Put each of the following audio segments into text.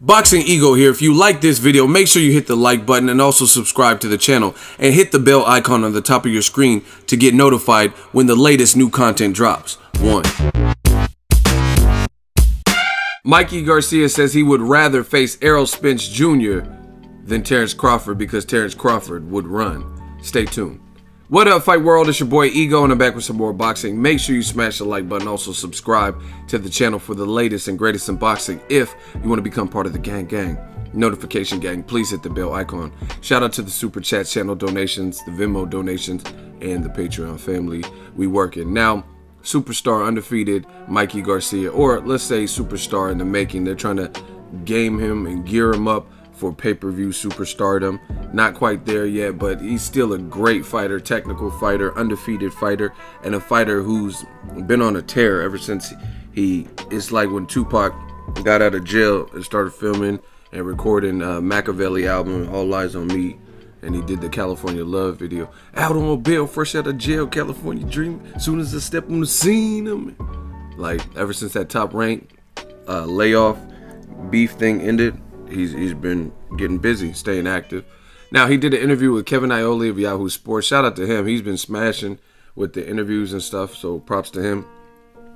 Boxing Ego here. If you like this video, make sure you hit the like button and also subscribe to the channel and hit the bell icon on the top of your screen to get notified when the latest new content drops. 1. Mikey Garcia says he would rather face Errol Spence Jr. than Terence Crawford because Terence Crawford would run. Stay tuned. What up, Fight World? It's your boy Ego, and I'm back with some more boxing. Make sure you smash the like button. Also subscribe to the channel for the latest and greatest in boxing. If you want to become part of the gang, notification gang, please hit the bell icon. Shout out to the Super Chat channel donations, the Venmo donations, and the Patreon family. We working. Now, superstar undefeated Mikey Garcia, or let's say superstar in the making. They're trying to game him and gear him up for pay-per-view superstardom. Not quite there yet, but he's still a great fighter, technical fighter, undefeated fighter, and a fighter who's been on a tear ever since it's like when Tupac got out of jail and started filming and recording Machiavelli album, All Lies on Me, and he did the California Love video. Out on bail, fresh out of jail, California dream, soon as I step on the scene, like ever since that Top Rank layoff beef thing ended, he's been getting busy, staying active. Now, he did an interview with Kevin Iole of Yahoo Sports. Shout out to him. He's been smashing with the interviews and stuff, so props to him.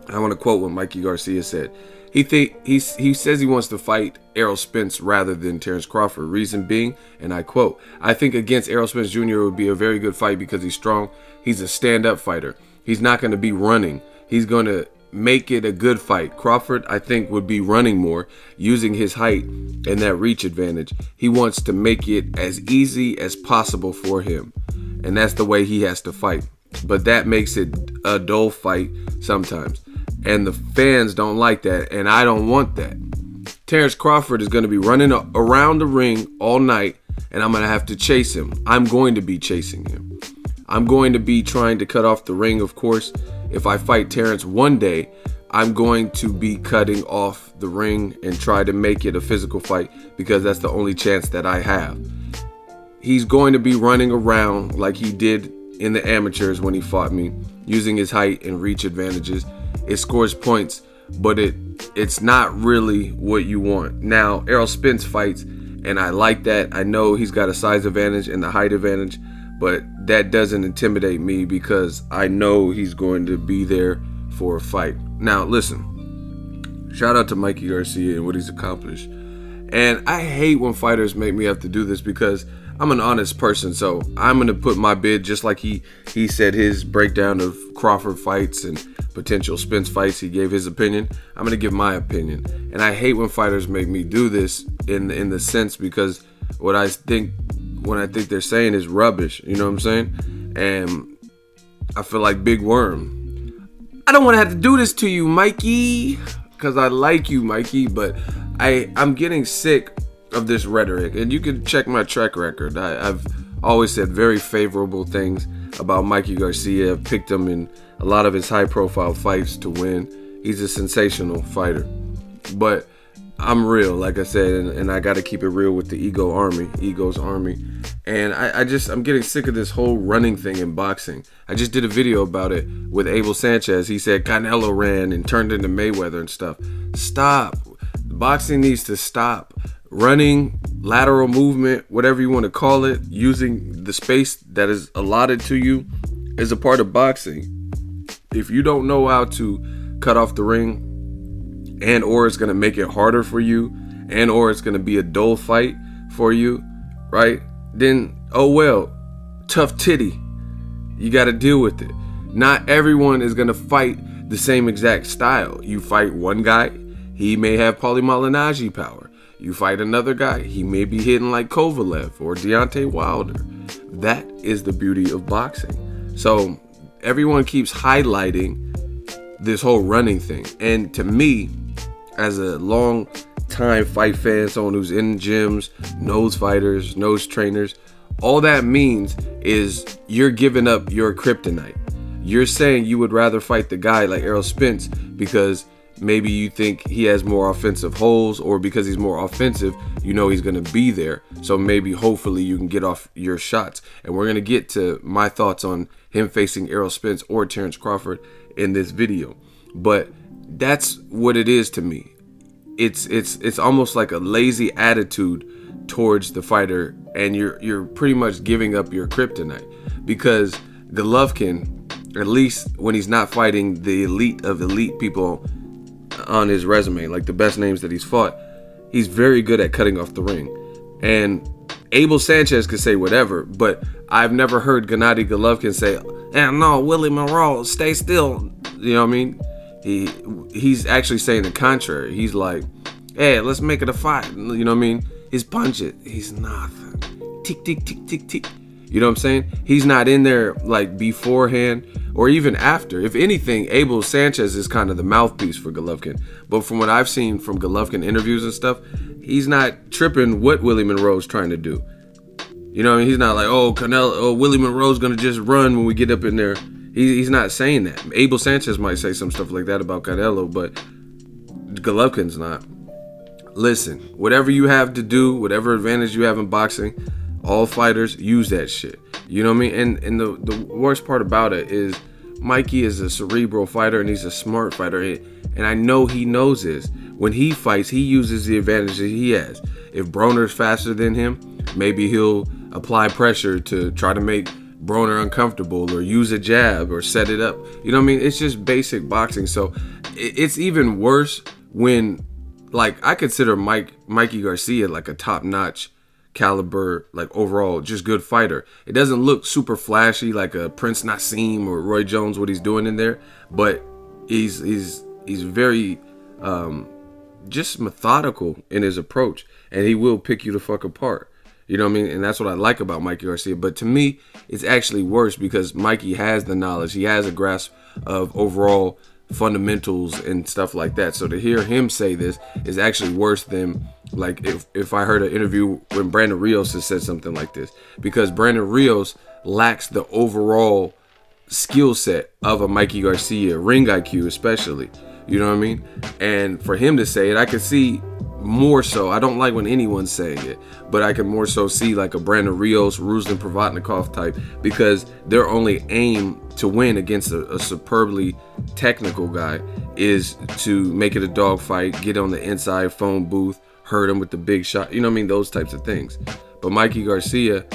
I want to quote what Mikey Garcia said. He says he wants to fight Errol Spence rather than Terence Crawford. Reason being, and I quote, "I think against Errol Spence Jr. would be a very good fight because he's strong. He's a stand-up fighter. He's not going to be running. He's going to make it a good fight. Crawford, I think, would be running more, using his height and that reach advantage. He wants to make it as easy as possible for him, and that's the way he has to fight. But that makes it a dull fight sometimes, and the fans don't like that, and I don't want that. Terence Crawford is going to be running around the ring all night, and I'm going to have to chase him. I'm going to be chasing him. I'm going to be trying to cut off the ring, of course. If I fight Terence one day, I'm going to be cutting off the ring and try to make it a physical fight because that's the only chance that I have. He's going to be running around like he did in the amateurs when he fought me, using his height and reach advantages. It scores points, but it's not really what you want. Now, Errol Spence fights, and I like that. I know he's got a size advantage and the height advantage, but that doesn't intimidate me because I know he's going to be there for a fight. Now, listen, shout out to Mikey Garcia and what he's accomplished. And I hate when fighters make me have to do this because I'm an honest person, so I'm going to put my bid just like he said his breakdown of Crawford fights and potential Spence fights. He gave his opinion. I'm going to give my opinion. And I hate when fighters make me do this in the sense because what I think they're saying is rubbish, you know what I'm saying? And I feel like Big Worm. I don't want to have to do this to you, Mikey, because I like you, Mikey, but I'm getting sick of this rhetoric, and you can check my track record. I've always said very favorable things about Mikey Garcia. I've picked him in a lot of his high-profile fights to win. He's a sensational fighter, but I'm real, like I said, and I got to keep it real with the Ego's Army. And I'm getting sick of this whole running thing in boxing. I just did a video about it with Abel Sanchez. He said Canelo ran and turned into Mayweather and stuff. Stop. Boxing needs to stop. Running, lateral movement, whatever you want to call it, using the space that is allotted to you is a part of boxing. If you don't know how to cut off the ring, and or it's going to make it harder for you, and or it's going to be a dull fight for you, right? Then, oh well, tough titty. You got to deal with it. Not everyone is going to fight the same exact style. You fight one guy, he may have Paulie Malignaggi power. You fight another guy, he may be hitting like Kovalev or Deontay Wilder. That is the beauty of boxing. So everyone keeps highlighting this whole running thing. And to me, as a long time fight fan, someone who's in gyms, knows fighters, knows trainers, all that means is you're giving up your kryptonite. You're saying you would rather fight the guy like Errol Spence because maybe you think he has more offensive holes, or because he's more offensive, you know he's going to be there. So maybe, hopefully, you can get off your shots. And we're going to get to my thoughts on him facing Errol Spence or Terence Crawford in this video. But that's what it is to me. it's almost like a lazy attitude towards the fighter, and you're pretty much giving up your kryptonite, because Golovkin, at least when he's not fighting the elite of elite people on his resume, like the best names that he's fought, he's very good at cutting off the ring. And Abel Sanchez could say whatever, but I've never heard Gennady Golovkin say, no, Willie Monroe, stay still. You know what I mean? He's actually saying the contrary. He's like, hey, let's make it a fight. You know what I mean? His punches, he's nothing. Tick, tick, tick, tick, tick. You know what I'm saying? He's not in there like beforehand or even after. If anything, Abel Sanchez is kind of the mouthpiece for Golovkin. But from what I've seen from Golovkin interviews and stuff, he's not tripping what Willie Monroe's trying to do. You know what I mean? He's not like, Willie Monroe's going to just run when we get up in there. He's not saying that. Abel Sanchez might say some stuff like that about Canelo, but Golovkin's not. Listen, whatever you have to do, whatever advantage you have in boxing, all fighters use that shit. You know what I mean? And the worst part about it is Mikey is a cerebral fighter, and he's a smart fighter. And I know he knows this. When he fights, he uses the advantage that he has. If Broner's faster than him, maybe he'll apply pressure to try to make Broner uncomfortable, or use a jab, or set it up. You know what I mean? It's just basic boxing. So it's even worse when, like, I consider Mikey Garcia like a top-notch caliber, like overall just good fighter. It doesn't look super flashy like a Prince Nassim or Roy Jones, what he's doing in there, but he's very just methodical in his approach, and he will pick you the fuck apart. You know what I mean? And that's what I like about Mikey Garcia. But to me, it's actually worse because Mikey has the knowledge. He has a grasp of overall fundamentals and stuff like that. So to hear him say this is actually worse than, like, if I heard an interview when Brandon Rios has said something like this. Because Brandon Rios lacks the overall skill set of a Mikey Garcia, ring IQ especially. You know what I mean? And for him to say it, I can see more so. I don't like when anyone's saying it, but I can more so see like a Brandon Rios, Ruslan Provatnikov type, because their only aim to win against a superbly technical guy is to make it a dogfight, get on the inside phone booth, hurt him with the big shot. You know what I mean? Those types of things. But Mikey Garcia,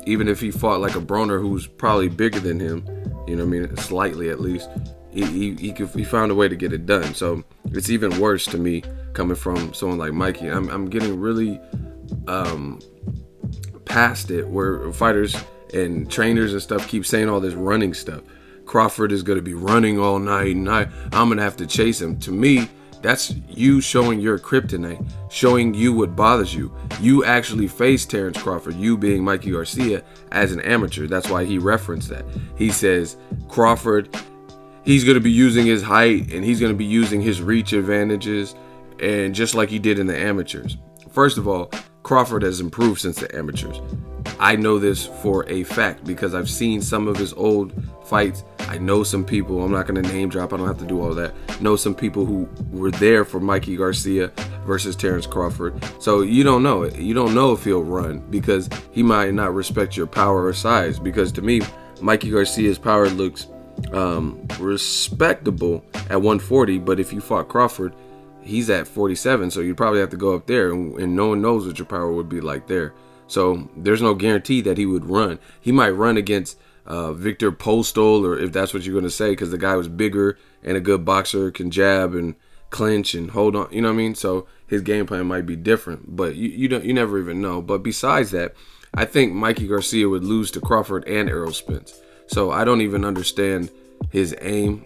even if he fought like a Broner who's probably bigger than him, you know what I mean, slightly at least, he found a way to get it done. So it's even worse to me coming from someone like Mikey. I'm getting really past it, where fighters and trainers and stuff keep saying all this running stuff. Crawford is going to be running all night, and I'm going to have to chase him. To me, that's you showing your kryptonite, showing you what bothers you. You actually faced Terence Crawford, you being Mikey Garcia, as an amateur. That's why he referenced that. He says Crawford, he's going to be using his height, and he's going to be using his reach advantages, and just like he did in the amateurs. First of all, Crawford has improved since the amateurs. I know this for a fact because I've seen some of his old fights. I know some people, I'm not going to name drop, I don't have to do all that. Know some people who were there for Mikey Garcia versus Terence Crawford. So you don't know it. You don't know if he'll run because he might not respect your power or size. Because to me, Mikey Garcia's power looks respectable at 140, but if you fought Crawford, he's at 47, so you'd probably have to go up there, and no one knows what your power would be like there. So there's no guarantee that he would run. He might run against Victor Postol, or if that's what you're going to say, because the guy was bigger and a good boxer, can jab and clinch and hold on, you know what I mean? So his game plan might be different, but you never even know. But besides that, I think Mikey Garcia would lose to Crawford and Errol Spence. So I don't even understand his aim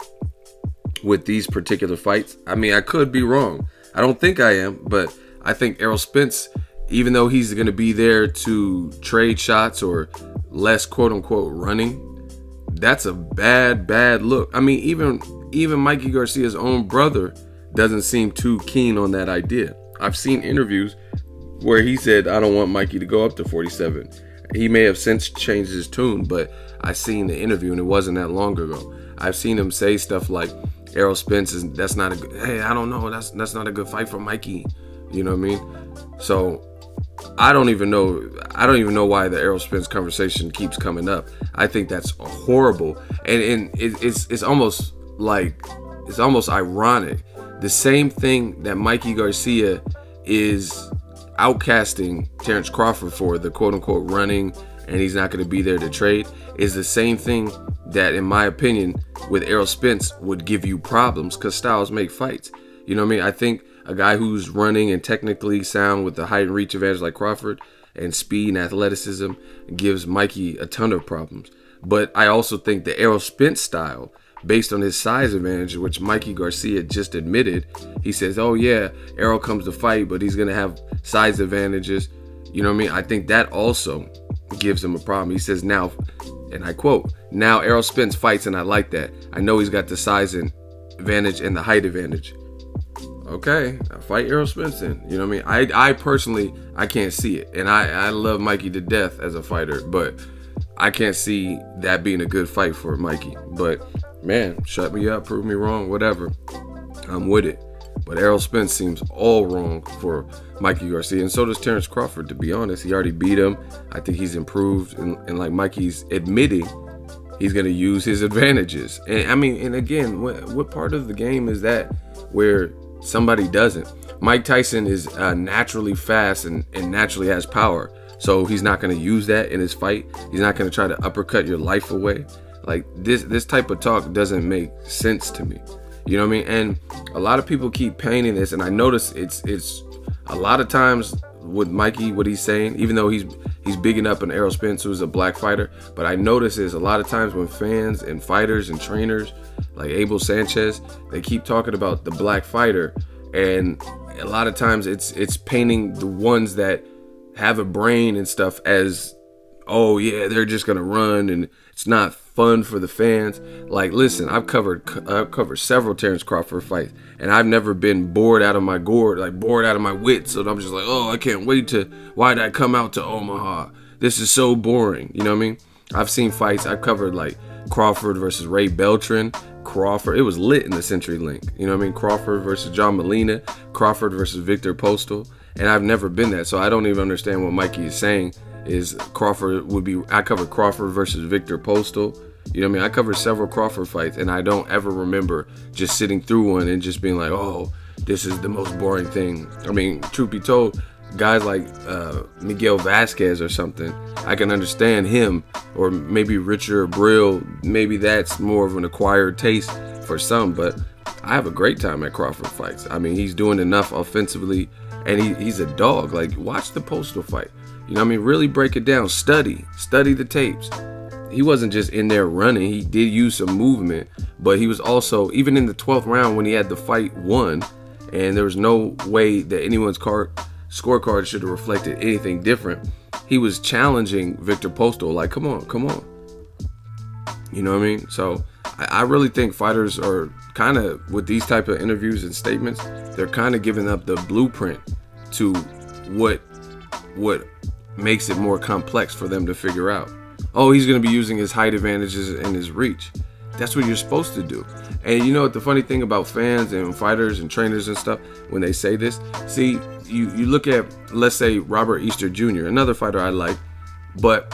with these particular fights. I mean, I could be wrong. I don't think I am, but I think Errol Spence, even though he's going to be there to trade shots or less quote-unquote running, that's a bad look. I mean, even Mikey Garcia's own brother doesn't seem too keen on that idea. I've seen interviews where he said, I don't want Mikey to go up to 47. He may have since changed his tune, but I seen the interview and it wasn't that long ago. I've seen him say stuff like, Errol Spence is, that's not a good, hey, I don't know, that's not a good fight for Mikey. You know what I mean? So I don't even know why the Errol Spence conversation keeps coming up. I think that's horrible, and it's almost like, it's almost ironic the same thing that Mikey Garcia is outcasting Terence Crawford for, the quote-unquote running, and he's not going to be there to trade, is the same thing that, in my opinion, with Errol Spence would give you problems, because styles make fights. You know what I mean? I think a guy who's running and technically sound with the height and reach advantage like Crawford and speed and athleticism gives Mikey a ton of problems. But I also think the Errol Spence style, based on his size advantage, which Mikey Garcia just admitted, he says, oh yeah, Errol comes to fight, but he's going to have size advantages. You know what I mean? I think that also gives him a problem. He says now, and I quote, now Errol Spence fights and I like that. I know he's got the size advantage and the height advantage. Okay, I fight Errol Spence then. You know what I mean? I personally, I can't see it. And I love Mikey to death as a fighter, but I can't see that being a good fight for Mikey. But man, shut me up, prove me wrong, whatever. I'm with it. But Errol Spence seems all wrong for Mikey Garcia, and so does Terence Crawford, to be honest. He already beat him. I think he's improved, and like Mikey's admitting, he's going to use his advantages. And I mean, and again, what part of the game is that where somebody doesn't? Mike Tyson is naturally fast and naturally has power, so he's not going to use that in his fight. He's not going to try to uppercut your life away. Like this type of talk doesn't make sense to me. You know what I mean? And a lot of people keep painting this, and I notice it's a lot of times with Mikey, what he's saying, even though he's bigging up an Errol Spence, who's a black fighter, but I notice is a lot of times when fans and fighters and trainers like Abel Sanchez, they keep talking about the black fighter, and a lot of times it's painting the ones that have a brain and stuff as, oh yeah, they're just gonna run and it's not fun for the fans. Like, listen, I've covered several Terence Crawford fights, and I've never been bored out of my gourd, like bored out of my wits. So I'm just like, oh, I can't wait to, why did I come out to Omaha? This is so boring. You know what I mean? I've seen fights. I've covered like Crawford versus Ray Beltran. Crawford, it was lit in the CenturyLink. You know what I mean? Crawford versus John Molina. Crawford versus Victor Postal. And I've never been that, so I don't even understand what Mikey is saying. Is Crawford would be, I covered Crawford versus Victor Postal. You know what I mean? I covered several Crawford fights, and I don't ever remember just sitting through one and just being like, oh, this is the most boring thing. I mean, truth be told, guys like Miguel Vasquez or something, I can understand him, or maybe Richard Brill. Maybe that's more of an acquired taste for some, but I have a great time at Crawford fights. I mean, he's doing enough offensively, and he's a dog. Like, watch the Postal fight. You know what I mean? Really break it down. Study the tapes. He wasn't just in there running. He did use some movement, but he was also, even in the 12th round when he had the fight won, and there was no way that anyone's scorecard should have reflected anything different, he was challenging Victor Postal, like, come on. You know what I mean? So I really think fighters are kind of, with these type of interviews and statements, they're kind of giving up the blueprint to what makes it more complex for them to figure out. Oh, he's going to be using his height advantages and his reach. That's what you're supposed to do. And you know what the funny thing about fans and fighters and trainers and stuff, when they say this, see, you look at, let's say, Robert Easter Jr., another fighter I like, but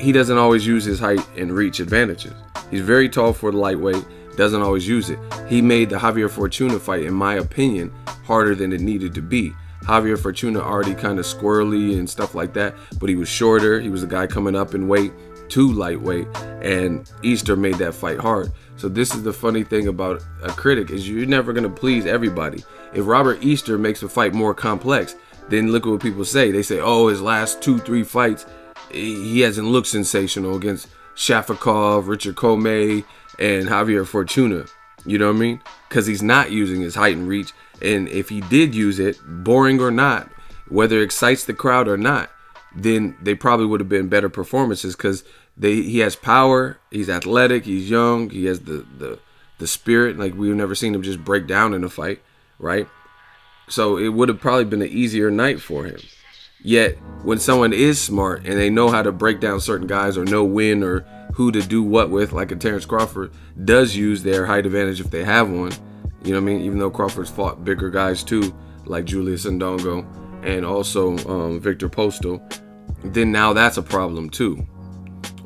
he doesn't always use his height and reach advantages. He's very tall for the lightweight, doesn't always use it. He made the Javier Fortuna fight, in my opinion, harder than it needed to be. Javier Fortuna already kind of squirrely and stuff like that, but he was shorter. He was a guy coming up in weight to lightweight, and Easter made that fight hard. So this is the funny thing about a critic, is you're never going to please everybody. If Robert Easter makes a fight more complex, then look at what people say. They say, oh, his last 2-3 fights, he hasn't looked sensational against Shafikov, Richard Comey, and Javier Fortuna. You know what I mean? Because he's not using his height and reach. And if he did use it, boring or not, whether it excites the crowd or not, then they probably would have been better performances, because he has power, he's athletic, he's young, he has the spirit. Like, we've never seen him just break down in a fight, right? So it would have probably been an easier night for him. Yet, when someone is smart and they know how to break down certain guys or know when or who to do what with, like a Terence Crawford does use their height advantage if they have one. You know what I mean? Even though Crawford's fought bigger guys too, like Julius Ndongo and also Victor Postal, then now that's a problem too.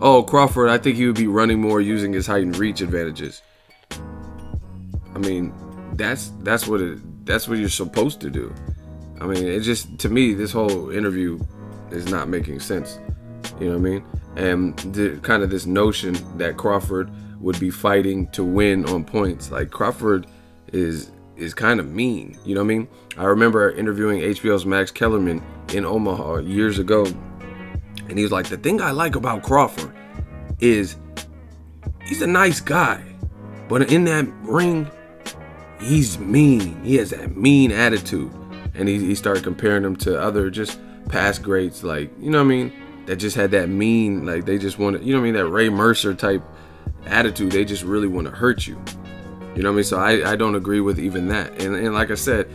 Oh, Crawford, I think he would be running more using his height and reach advantages. I mean, that's what you're supposed to do. I mean, it just, to me, this whole interview is not making sense. You know what I mean? And kind of this notion that Crawford would be fighting to win on points. Like, Crawford is kind of mean. You know what I mean? I remember interviewing HBO's Max Kellerman in Omaha years ago, and he was like, the thing I like about Crawford is he's a nice guy, but in that ring, he's mean. He has that mean attitude. And he started comparing him to other just past greats, like, you know what I mean, that just had that mean, like, they just want to, you know what I mean, that Ray Mercer type attitude. They just really want to hurt you. You know what I mean? So I don't agree with even that. And like I said,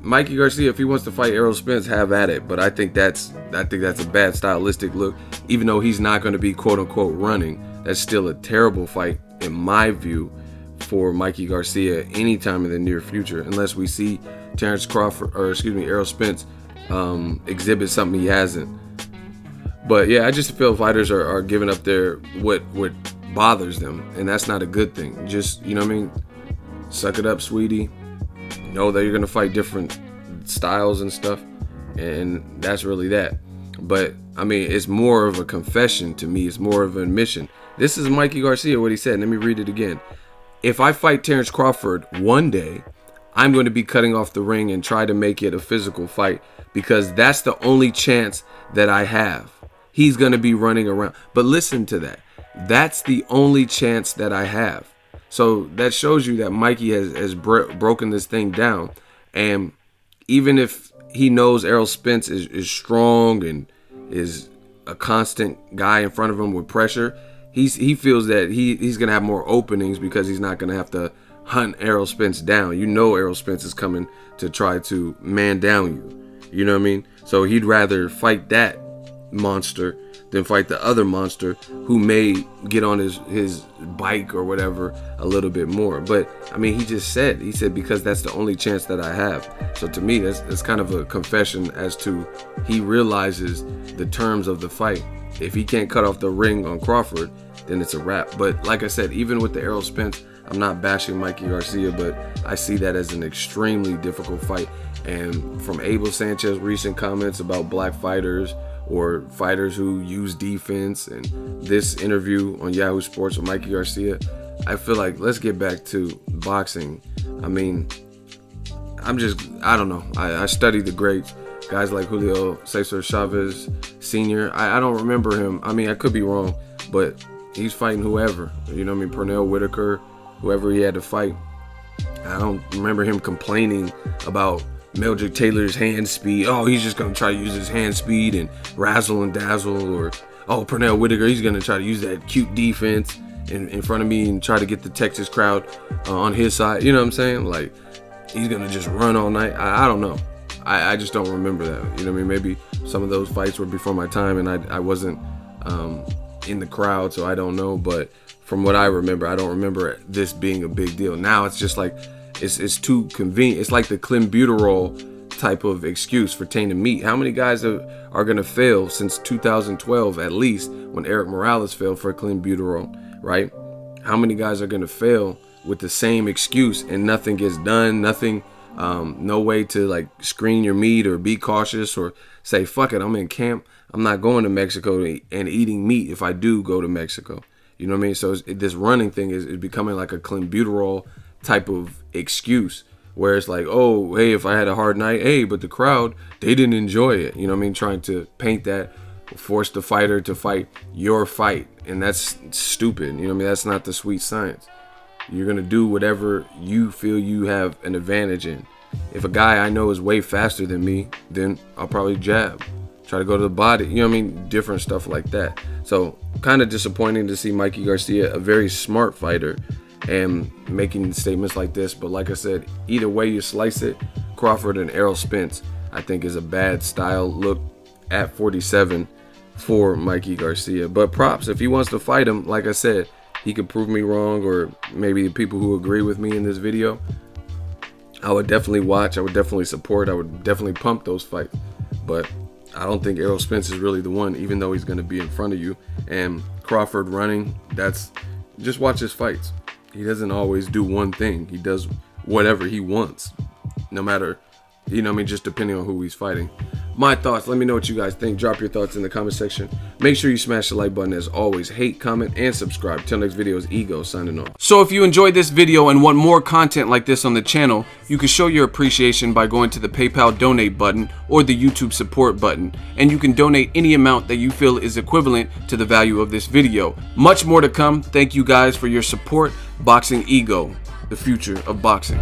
Mikey Garcia, if he wants to fight Errol Spence, have at it. But I think that's a bad stylistic look. Even though he's not going to be quote unquote running, that's still a terrible fight in my view for Mikey Garcia anytime in the near future, unless we see Terence Crawford, or excuse me, Errol Spence exhibit something he hasn't. But yeah, I just feel fighters are giving up their what bothers them, and that's not a good thing. Just, you know what I mean, suck it up, sweetie. Know that you're gonna fight different styles and stuff, and that's really that. But I mean, it's more of a confession to me. It's more of an admission. This is Mikey Garcia, what he said. Let me read it again. If I fight Terence Crawford one day, I'm going to be cutting off the ring and try to make it a physical fight, because that's the only chance that I have. He's going to be running around. But listen to that. That's the only chance that I have. So that shows you that Mikey has broken this thing down. And even if he knows Errol Spence is strong and is a constant guy in front of him with pressure, he feels that he's going to have more openings because he's not going to have to hunt Errol Spence down. You know Errol Spence is coming to try to man down you. You know what I mean? So he'd rather fight that monster than fight the other monster who may get on his bike or whatever a little bit more. But I mean, he said because that's the only chance that I have. So to me, that's kind of a confession as to he realizes the terms of the fight. If he can't cut off the ring on Crawford, then it's a wrap. But like I said, even with the Errol Spence, I'm not bashing Mikey Garcia, but I see that as an extremely difficult fight. And from Abel Sanchez's recent comments about black fighters or fighters who use defense, and this interview on Yahoo Sports with Mikey Garcia, I feel like let's get back to boxing. I mean, I don't know. I study the greats, guys like Julio Cesar Chavez Sr. I don't remember him. I mean, I could be wrong, but he's fighting whoever. You know what I mean? Pernell Whitaker, whoever he had to fight. I don't remember him complaining about Meldrick Taylor's hand speed. Oh, he's just going to try to use his hand speed and razzle and dazzle. Or, oh, Pernell Whitaker, he's going to try to use that cute defense in front of me and try to get the Texas crowd on his side. You know what I'm saying? Like, he's going to just run all night. I don't know. I just don't remember that. You know what I mean? Maybe some of those fights were before my time and I wasn't in the crowd, so I don't know. But from what I remember, I don't remember this being a big deal. Now it's just like, it's too convenient. It's like the clenbuterol type of excuse for tainted meat. How many guys are going to fail since 2012, at least, when Eric Morales failed for clenbuterol, right? How many guys are going to fail with the same excuse and nothing gets done, nothing, no way to like screen your meat or be cautious or say, fuck it, I'm in camp. I'm not going to Mexico and eating meat if I do go to Mexico. You know what I mean? So this running thing is becoming like a clenbuterol type of excuse where it's like, oh, hey, if I had a hard night, hey, but the crowd, they didn't enjoy it. You know what I mean? Trying to paint that, force the fighter to fight your fight. And that's stupid. You know what I mean? That's not the sweet science. You're going to do whatever you feel you have an advantage in. If a guy I know is way faster than me, then I'll probably jab. Try to go to the body. You know what I mean? Different stuff like that. So kind of disappointing to see Mikey Garcia, a very smart fighter, and making statements like this. But like I said, either way you slice it, Crawford and Errol Spence, I think, is a bad style look at 47 for Mikey Garcia. But props, if he wants to fight him, like I said, he could prove me wrong, or maybe the people who agree with me in this video, I would definitely watch, I would definitely support, I would definitely pump those fights. But I don't think Errol Spence is really the one, even though he's going to be in front of you. And Crawford running, just watch his fights. He doesn't always do one thing. He does whatever he wants, no matter, you know what I mean, just depending on who he's fighting. My thoughts, let me know what you guys think. Drop your thoughts in the comment section. Make sure you smash the like button as always. Hate, comment, and subscribe. Till next video is Ego signing off. So if you enjoyed this video and want more content like this on the channel, you can show your appreciation by going to the PayPal donate button or the YouTube support button, and you can donate any amount that you feel is equivalent to the value of this video. Much more to come. Thank you guys for your support. Boxing Ego, the future of boxing.